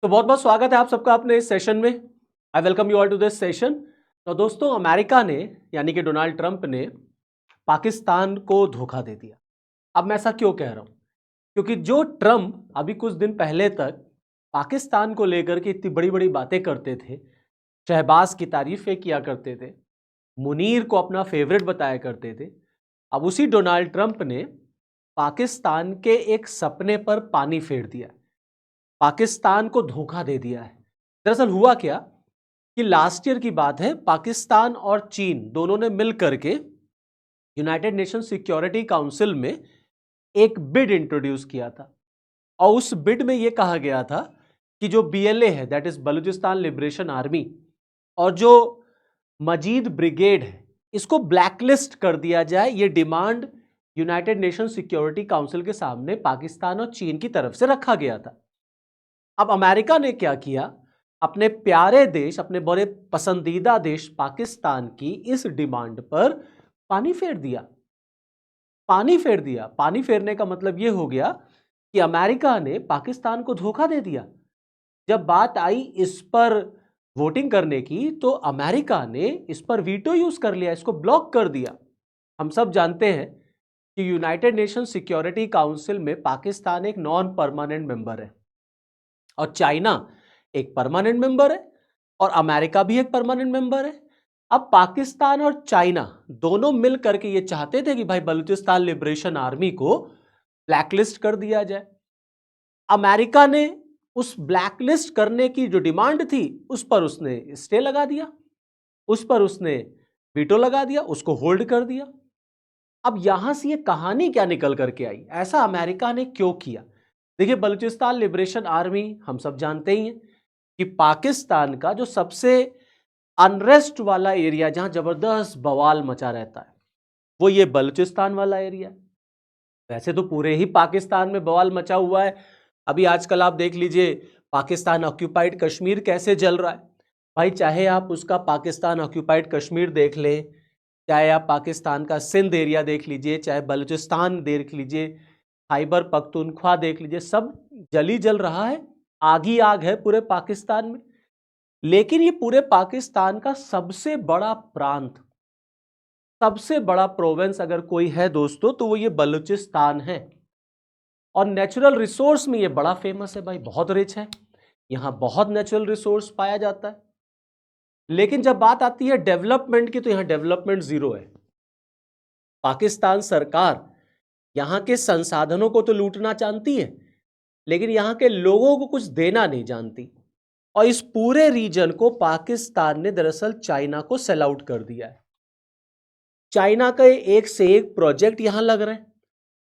तो बहुत बहुत स्वागत है आप सबका अपने इस सेशन में। I welcome you all to this session. तो दोस्तों, अमेरिका ने यानी कि डोनाल्ड ट्रंप ने पाकिस्तान को धोखा दे दिया। अब मैं ऐसा क्यों कह रहा हूं? क्योंकि जो ट्रंप अभी कुछ दिन पहले तक पाकिस्तान को लेकर के इतनी बड़ी बड़ी बातें करते थे, शहबाज की तारीफें किया करते थे, मुनीर को अपना फेवरेट बताया करते थे, अब उसी डोनाल्ड ट्रंप ने पाकिस्तान के एक सपने पर पानी फेर दिया, पाकिस्तान को धोखा दे दिया है। दरअसल हुआ क्या कि लास्ट ईयर की बात है, पाकिस्तान और चीन दोनों ने मिलकर के यूनाइटेड नेशन सिक्योरिटी काउंसिल में एक बिड इंट्रोड्यूस किया था। और उस बिड में यह कहा गया था कि जो बीएलए है, that is Balochistan Liberation army, और जो मजीद ब्रिगेड है, इसको ब्लैकलिस्ट कर दिया जाए। यह demand United nation security council के सामने पाकिस्तान और चीन की तरफ से रखा गया था। अब अमेरिका ने क्या किया, अपने प्यारे देश, अपने बड़े पसंदीदा देश पाकिस्तान की इस डिमांड पर पानी फेर दिया। पानी फेर दिया। पानी फेरने का मतलब यह हो गया कि अमेरिका ने पाकिस्तान को धोखा दे दिया। जब बात आई इस पर वोटिंग करने की, तो अमेरिका ने इस पर वीटो यूज कर लिया, इसको ब्लॉक कर दिया। हम सब जानते हैं कि यूनाइटेड नेशन सिक्योरिटी काउंसिल में पाकिस्तान एक नॉन परमानेंट मेंबर है और चाइना एक परमानेंट मेंबर है और अमेरिका भी एक परमानेंट मेंबर है। अब पाकिस्तान और चाइना दोनों मिल करके ये चाहते थे कि भाई बलूचिस्तान लिबरेशन आर्मी को ब्लैकलिस्ट कर दिया जाए। अमेरिका ने उस ब्लैकलिस्ट करने की जो डिमांड थी उस पर उसने स्टे लगा दिया, उस पर उसने वीटो लगा दिया, उसको होल्ड कर दिया। अब यहां से ये कहानी क्या निकल करके आई, ऐसा अमेरिका ने क्यों किया? देखिए, बलूचिस्तान लिबरेशन आर्मी हम सब जानते ही हैं कि पाकिस्तान का जो सबसे अनरेस्ट वाला एरिया, जहां जबरदस्त बवाल मचा रहता है, वो ये बलूचिस्तान वाला एरिया है। वैसे तो पूरे ही पाकिस्तान में बवाल मचा हुआ है। अभी आजकल आप देख लीजिए पाकिस्तान ऑक्यूपाइड कश्मीर कैसे जल रहा है। भाई, चाहे आप उसका पाकिस्तान ऑक्यूपाइड कश्मीर देख लें, चाहे आप पाकिस्तान का सिंध एरिया देख लीजिए, चाहे बलूचिस्तान देख लीजिए, खैबर पख्तूनख्वा देख लीजिए, सब जल ही जल रहा है, आग ही आग है पूरे पाकिस्तान में। लेकिन ये पूरे पाकिस्तान का सबसे बड़ा प्रांत, सबसे बड़ा प्रोविंस अगर कोई है दोस्तों, तो वो ये बलूचिस्तान है। और नेचुरल रिसोर्स में ये बड़ा फेमस है भाई, बहुत रिच है, यहां बहुत नेचुरल रिसोर्स पाया जाता है। लेकिन जब बात आती है डेवलपमेंट की, तो यहां डेवलपमेंट जीरो है। पाकिस्तान सरकार यहां के संसाधनों को तो लूटना चाहती है, लेकिन यहां के लोगों को कुछ देना नहीं जानती। और इस पूरे रीजन को पाकिस्तान ने दरअसल चाइना को सेल आउट कर दिया है। चाइना के एक से एक प्रोजेक्ट यहां लग रहे हैं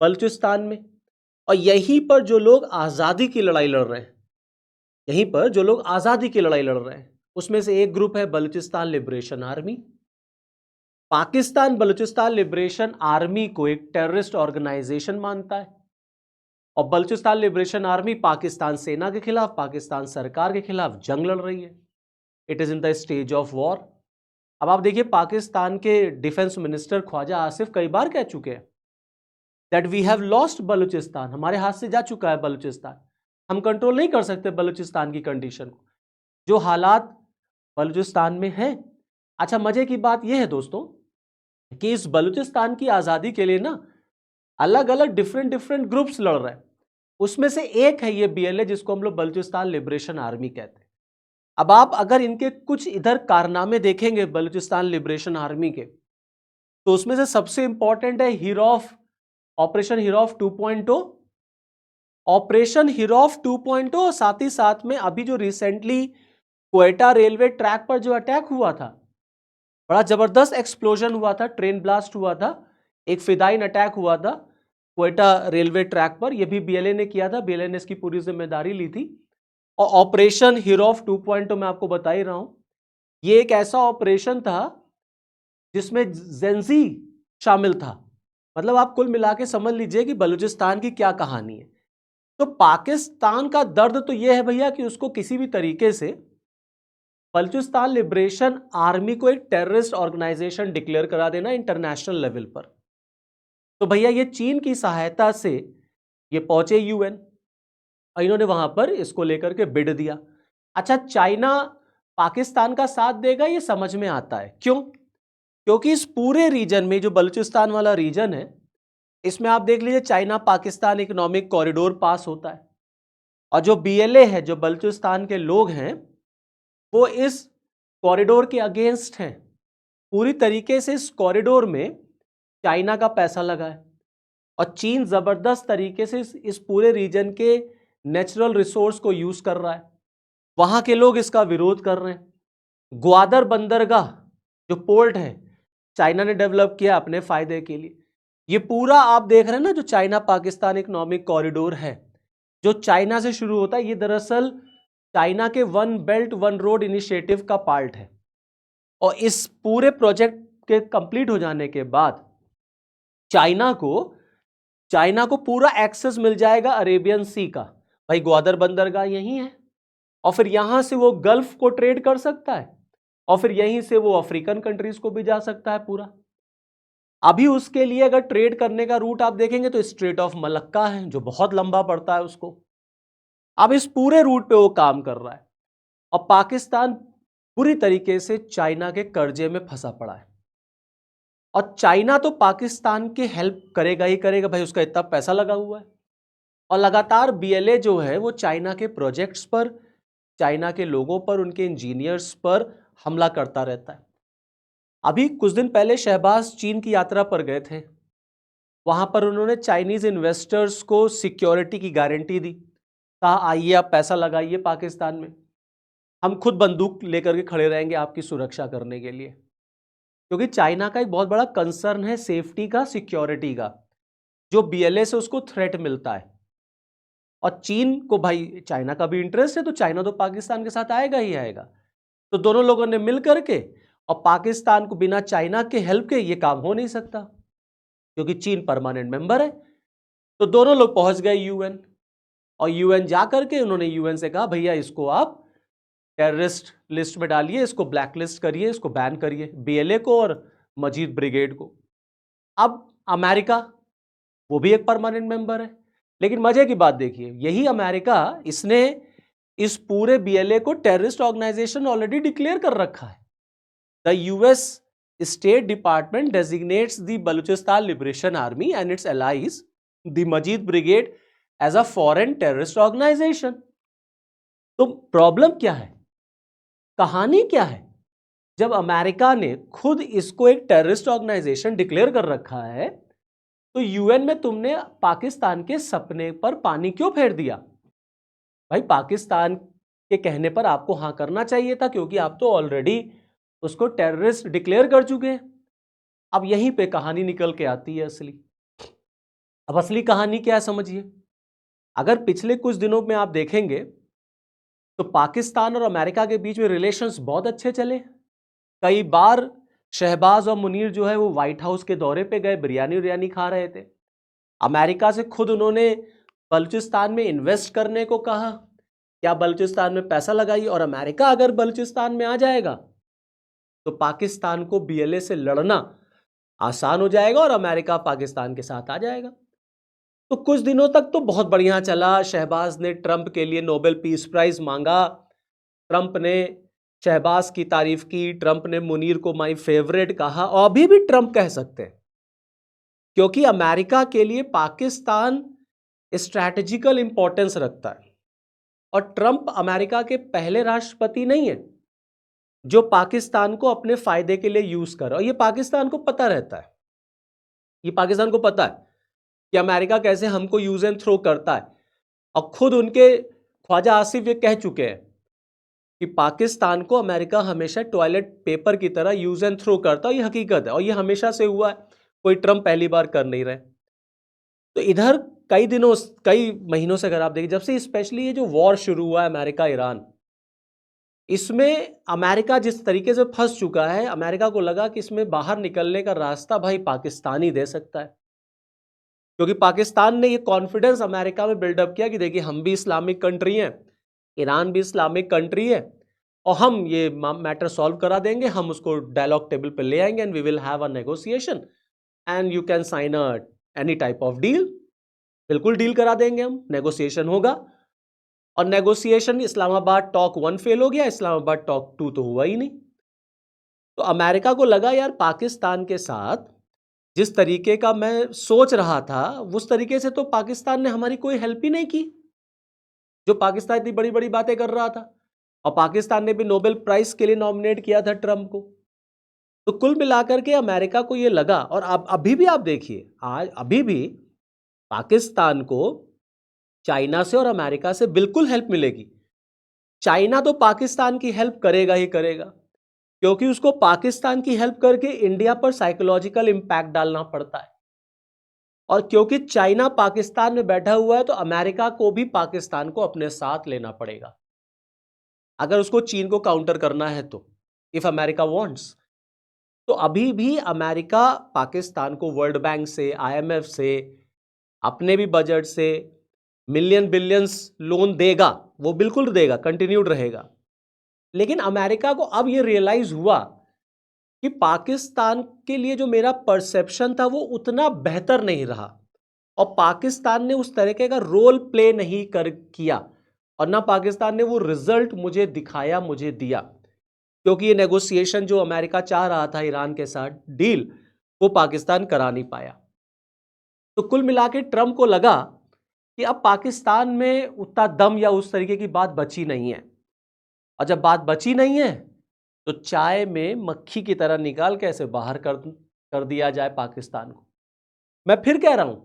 बलूचिस्तान में, और यहीं पर जो लोग आजादी की लड़ाई लड़ रहे हैं, यहीं पर जो लोग आजादी की लड़ाई लड़ रहे हैं, उसमें से एक ग्रुप है Balochistan Liberation army. Pakistan Balochistan Liberation army को एक टेररिस्ट ऑर्गेनाइजेशन मानता है, और बलूचिस्तान लिबरेशन आर्मी पाकिस्तान सेना के खिलाफ, पाकिस्तान सरकार के खिलाफ जंग लड़ रही है। It is in the stage of war. अब आप देखिए, पाकिस्तान के डिफेंस मिनिस्टर ख्वाजा आसिफ कई बार कह चुके हैं that we have lost Balochistan, हमारे हाथ से जा चुका है बलूचिस्तान, हम कंट्रोल नहीं कर सकते बलूचिस्तान की कंडीशन को, जो हालात बलूचिस्तान में है। अच्छा, मजे की बात यह है दोस्तों कि इस बलूचिस्तान की आजादी के लिए ना अलग अलग डिफरेंट डिफरेंट ग्रुप्स लड़ रहे हैं। उसमें से एक है ये बीएलए, जिसको हम लोग बलूचिस्तान लिबरेशन आर्मी कहते हैं। अब आप अगर इनके कुछ इधर कारनामे देखेंगे बलूचिस्तान लिबरेशन आर्मी के, तो उसमें से सबसे इंपॉर्टेंट है हीरोफ, ऑपरेशन हीरोफ 2.0, ऑपरेशन हीरोफ 2.0। साथ ही साथ में अभी जो रिसेंटली क्वेटा रेलवे ट्रैक पर जो अटैक हुआ था, बड़ा जबरदस्त एक्सप्लोजन हुआ था, ट्रेन ब्लास्ट हुआ था, एक फिदाइन अटैक हुआ था क्वेटा रेलवे ट्रैक पर, यह भी बीएलए ने किया था, बीएलए ने इसकी पूरी जिम्मेदारी ली थी। और ऑपरेशन हीरोफ 2.0 मैं आपको बता ही रहा हूं, यह एक ऐसा ऑपरेशन था जिसमें जेंजी शामिल था। मतलब आप कुल मिला के समझ लीजिए कि बलूचिस्तान की क्या कहानी है। तो पाकिस्तान का दर्द तो यह है भैया कि उसको किसी भी तरीके से बलूचिस्तान लिबरेशन आर्मी को एक टेररिस्ट ऑर्गेनाइजेशन डिक्लेयर करा देना इंटरनेशनल लेवल पर। तो भैया ये चीन की सहायता से ये पहुंचे यूएन। और इन्होंने वहां पर इसको लेकर के बिड दिया। अच्छा, चाइना पाकिस्तान का साथ देगा ये समझ में आता है, क्यों? क्योंकि इस पूरे रीजन में जो बलूचिस्तान वाला रीजन है, इसमें आप देख लीजिए चाइना पाकिस्तान इकोनॉमिक कॉरिडोर पास होता है, और जो बीएलए है, जो बलूचिस्तान के लोग हैं, वो इस कॉरिडोर के अगेंस्ट हैं। पूरी तरीके से इस कॉरिडोर में चाइना का पैसा लगा है, और चीन जबरदस्त तरीके से इस पूरे रीजन के नेचुरल रिसोर्स को यूज कर रहा है। वहां के लोग इसका विरोध कर रहे हैं। ग्वादर बंदरगाह जो पोर्ट है, चाइना ने डेवलप किया अपने फायदे के लिए। ये पूरा आप देख रहे हैं ना, जो चाइना पाकिस्तान इकोनॉमिक कॉरिडोर है, जो चाइना से शुरू होता है, ये दरअसल चाइना के one belt one road initiative का पार्ट है। और इस पूरे प्रोजेक्ट के कंप्लीट हो जाने के बाद चाइना को पूरा एक्सेस मिल जाएगा अरेबियन सी का। भाई ग्वादर बंदरगाह यही है, और फिर यहां से वो गल्फ को ट्रेड कर सकता है, और फिर यहीं से वो अफ्रीकन कंट्रीज को भी जा सकता है पूरा। अभी उसके लिए अगर ट्रेड करने का रूट आप देखेंगे तो स्ट्रेट ऑफ मलक्का है, जो बहुत लंबा पड़ता है उसको। अब इस पूरे रूट पे वो काम कर रहा है, और पाकिस्तान पूरी तरीके से चाइना के कर्जे में फंसा पड़ा है। और चाइना तो पाकिस्तान की हेल्प करेगा ही करेगा, भाई उसका इतना पैसा लगा हुआ है। और लगातार बीएलए जो है वो चाइना के प्रोजेक्ट्स पर, चाइना के लोगों पर, उनके इंजीनियर्स पर हमला करता रहता है। अभी कुछ दिन पहले शहबाज चीन की यात्रा पर गए थे। वहां पर उन्होंने चाइनीज इन्वेस्टर्स को सिक्योरिटी की गारंटी दी, कहा आइए आप पैसा लगाइए पाकिस्तान में, हम खुद बंदूक लेकर के खड़े रहेंगे आपकी सुरक्षा करने के लिए। क्योंकि चाइना का एक बहुत बड़ा कंसर्न है सेफ्टी का, सिक्योरिटी का, जो बीएलए से उसको थ्रेट मिलता है। और चीन को भाई चाइना का भी इंटरेस्ट है, तो चाइना तो पाकिस्तान के साथ आएगा ही आएगा। तो दोनों लोगों ने मिल करके, और पाकिस्तान को बिना चाइना के हेल्प के ये काम हो नहीं सकता, क्योंकि चीन परमानेंट मेंबर है। तो दोनों लोग पहुंच गए यूएन, और यूएन जा करके उन्होंने यूएन से कहा भैया इसको आप टेररिस्ट लिस्ट में डालिए, इसको ब्लैक लिस्ट करिए, इसको बैन करिए, बीएलए को और मजीद ब्रिगेड को। अब अमेरिका, वो भी एक परमानेंट मेंबर है। लेकिन मजे की बात देखिए, यही अमेरिका, इसने इस पूरे बीएलए को टेररिस्ट ऑर्गेनाइजेशन ऑलरेडी डिक्लेयर कर रखा है। The US State Department designates the Balochistan Liberation Army and its allies the Majeed brigade as a foreign terrorist organisation. तो प्रॉब्लम क्या है, कहानी क्या है? जब अमेरिका ने खुद इसको एक टेररिस्ट ऑर्गेनाइजेशन डिक्लेयर कर रखा है, तो यूएन में तुमने पाकिस्तान के सपने पर पानी क्यों फेर दिया? भाई पाकिस्तान के कहने पर आपको हाँ करना चाहिए था, क्योंकि आप तो ऑलरेडी उसको टेररिस्ट डिक्लेयर कर चुके हैं। अब यहीं पे कहानी निकल के आती है असली। अब असली कहानी क्या है समझिए। अगर पिछले कुछ दिनों में आप देखेंगे तो पाकिस्तान और अमेरिका के बीच में रिलेशंस बहुत अच्छे चले। कई बार शहबाज और मुनीर जो है वो व्हाइट हाउस के दौरे पे गए, बिरयानी उरियानी खा रहे थे। अमेरिका से खुद उन्होंने बलूचिस्तान में इन्वेस्ट करने को कहा, क्या बलूचिस्तान में पैसा लगाइए। और अमेरिका अगर बलूचिस्तान में आ जाएगा तो पाकिस्तान को बीएलए से लड़ना आसान हो जाएगा, और अमेरिका पाकिस्तान के साथ आ जाएगा। तो कुछ दिनों तक तो बहुत बढ़िया चला। शहबाज ने ट्रंप के लिए नोबेल पीस प्राइज मांगा, ट्रंप ने शहबाज की तारीफ की, ट्रंप ने मुनीर को माय फेवरेट कहा, और अभी भी ट्रंप कह सकते हैं, क्योंकि अमेरिका के लिए पाकिस्तान स्ट्रैटेजिकल इंपॉर्टेंस रखता है। और ट्रंप अमेरिका के पहले राष्ट्रपति नहीं है जो पाकिस्तान को अपने फायदे के लिए यूज कर, और ये पाकिस्तान को पता रहता है, ये पाकिस्तान को पता है कि अमेरिका कैसे हमको यूज एंड थ्रो करता है। और खुद उनके ख्वाजा आसिफ ये कह चुके हैं कि पाकिस्तान को अमेरिका हमेशा टॉयलेट पेपर की तरह यूज एंड थ्रो करता है। ये हकीकत है, और ये हमेशा से हुआ है, कोई ट्रंप पहली बार कर नहीं रहे। तो इधर कई महीनों से अगर आप देखिए, जब से स्पेशली ये जो वॉर शुरू हुआ है अमेरिका ईरान, इसमें अमेरिका जिस तरीके से फंस चुका है, अमेरिका को लगा कि इसमें बाहर निकलने का रास्ता भाई पाकिस्तान ही दे सकता है। क्योंकि पाकिस्तान ने ये कॉन्फिडेंस अमेरिका में बिल्डअप किया कि देखिए हम भी इस्लामिक कंट्री हैं, ईरान भी इस्लामिक कंट्री है, और हम ये मैटर सॉल्व करा देंगे, हम उसको डायलॉग टेबल पे ले आएंगे, and we will have a negotiation and you can sign any type of deal. बिल्कुल डील करा देंगे हम, नेगोशिएशन होगा, और नेगोशिएशन इस्लामाबाद टॉक 1 फेल हो गया, इस्लामाबाद टॉक 2 तो हुआ ही नहीं। तो अमेरिका को लगा यार पाकिस्तान के साथ जिस तरीके का मैं सोच रहा था उस तरीके से तो पाकिस्तान ने हमारी कोई हेल्प ही नहीं की, जो पाकिस्तान इतनी बड़ी बड़ी बातें कर रहा था। और पाकिस्तान ने भी नोबेल प्राइज के लिए नॉमिनेट किया था ट्रंप को। तो कुल मिलाकर के अमेरिका को यह लगा, और अब अभी भी आप देखिए, आज अभी भी पाकिस्तान को चाइना से और अमेरिका से बिल्कुल हेल्प मिलेगी। चाइना तो पाकिस्तान की हेल्प करेगा ही करेगा, क्योंकि उसको पाकिस्तान की हेल्प करके इंडिया पर साइकोलॉजिकल इंपैक्ट डालना पड़ता है। और क्योंकि चाइना पाकिस्तान में बैठा हुआ है तो अमेरिका को भी पाकिस्तान को अपने साथ लेना पड़ेगा अगर उसको चीन को काउंटर करना है तो, इफ अमेरिका वांट्स। तो अभी भी अमेरिका पाकिस्तान को वर्ल्ड बैंक से, आईएमएफ से, अपने भी बजट से मिलियन बिलियंस लोन देगा, वो बिल्कुल देगा, कंटिन्यूड रहेगा। लेकिन अमेरिका को अब ये रियलाइज हुआ कि पाकिस्तान के लिए जो मेरा परसेप्शन था वो उतना बेहतर नहीं रहा, और पाकिस्तान ने उस तरीके का रोल प्ले नहीं किया, और ना पाकिस्तान ने वो रिजल्ट मुझे दिखाया, मुझे दिया। क्योंकि ये नेगोशिएशन जो अमेरिका चाह रहा था ईरान के साथ डील, वो पाकिस्तान करा नहीं पाया। तो कुल मिला के ट्रंप को लगा कि अब पाकिस्तान में उतना दम या उस तरीके की बात बची नहीं है, और जब बात बची नहीं है तो चाय में मक्खी की तरह निकाल के ऐसे बाहर कर दिया जाए पाकिस्तान को। मैं फिर कह रहा हूं,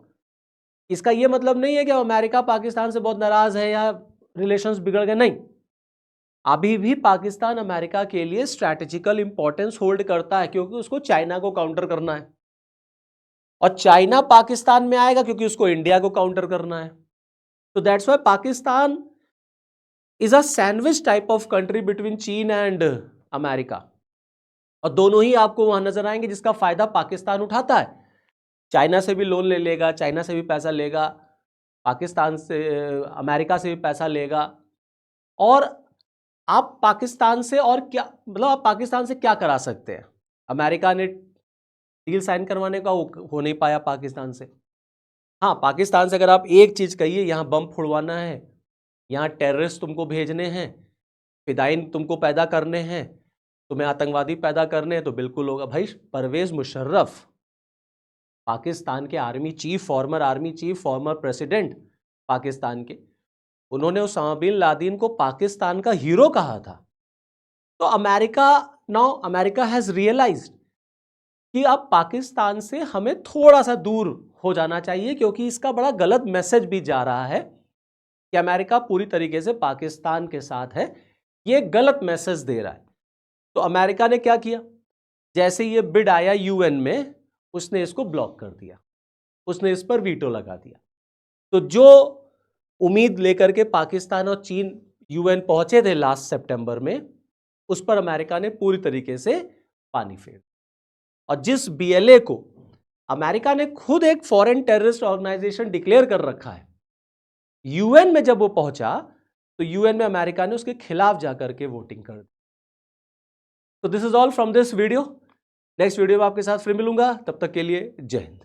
इसका यह मतलब नहीं है कि अमेरिका पाकिस्तान से बहुत नाराज है या रिलेशंस बिगड़ गए, नहीं। अभी भी पाकिस्तान अमेरिका के लिए स्ट्रैटेजिकल इंपॉर्टेंस होल्ड करता है, क्योंकि उसको चाइना को काउंटर करना है, और चाइना पाकिस्तान में आएगा क्योंकि उसको इंडिया को काउंटर करना है। तो that's why Pakistan is a sandwich type of country between चीन एंड अमेरिका, और दोनों ही आपको वहां नजर आएंगे जिसका फायदा पाकिस्तान उठाता है। चाइना से भी लोन ले लेगा, चाइना से भी पैसा लेगा, पाकिस्तान से, अमेरिका से भी पैसा लेगा। और आप पाकिस्तान से और क्या, मतलब आप पाकिस्तान से क्या करा सकते हैं? अमेरिका ने डील साइन करवाने का हो नहीं पाया पाकिस्तान से। हाँ, पाकिस्तान से अगर आप एक चीज कहिए, यहां बम फुड़वाना है, यहां टेररिस्ट तुमको भेजने हैं, फिदाइन तुमको पैदा करने हैं, तुम्हें आतंकवादी पैदा करने हैं, तो बिल्कुल होगा। भाई परवेज मुशर्रफ पाकिस्तान के army chief, farmer army chief, former president Pakistan के, उन्होंने उसामा बिन लादेन को पाकिस्तान का हीरो कहा था। तो अमेरिका हैज रियलाइज्ड कि अब पाकिस्तान से हमें थोड़ा सा दूर हो जाना चाहिए, क्योंकि इसका बड़ा गलत मैसेज भी जा रहा है कि अमेरिका पूरी तरीके से पाकिस्तान के साथ है, ये गलत मैसेज दे रहा है। तो अमेरिका ने क्या किया, जैसे ये बिड आया यूएन में, उसने इसको ब्लॉक कर दिया, उसने इस पर वीटो लगा दिया। तो जो उम्मीद लेकर के पाकिस्तान और चीन यूएन पहुंचे थे लास्ट सितंबर में, उस पर अमेरिका ने पूरी तरीके से पानी फेर। और जिस बीएलए को अमेरिका ने खुद एक फॉरेन टेररिस्ट ऑर्गेनाइजेशन डिक्लेयर कर रखा है, यूएन में जब वो पहुंचा तो यूएन में अमेरिका ने उसके खिलाफ जाकर के वोटिंग कर दी। तो this is all from this video. Next video में आपके साथ फिर मिलूंगा, तब तक के लिए जय हिंद।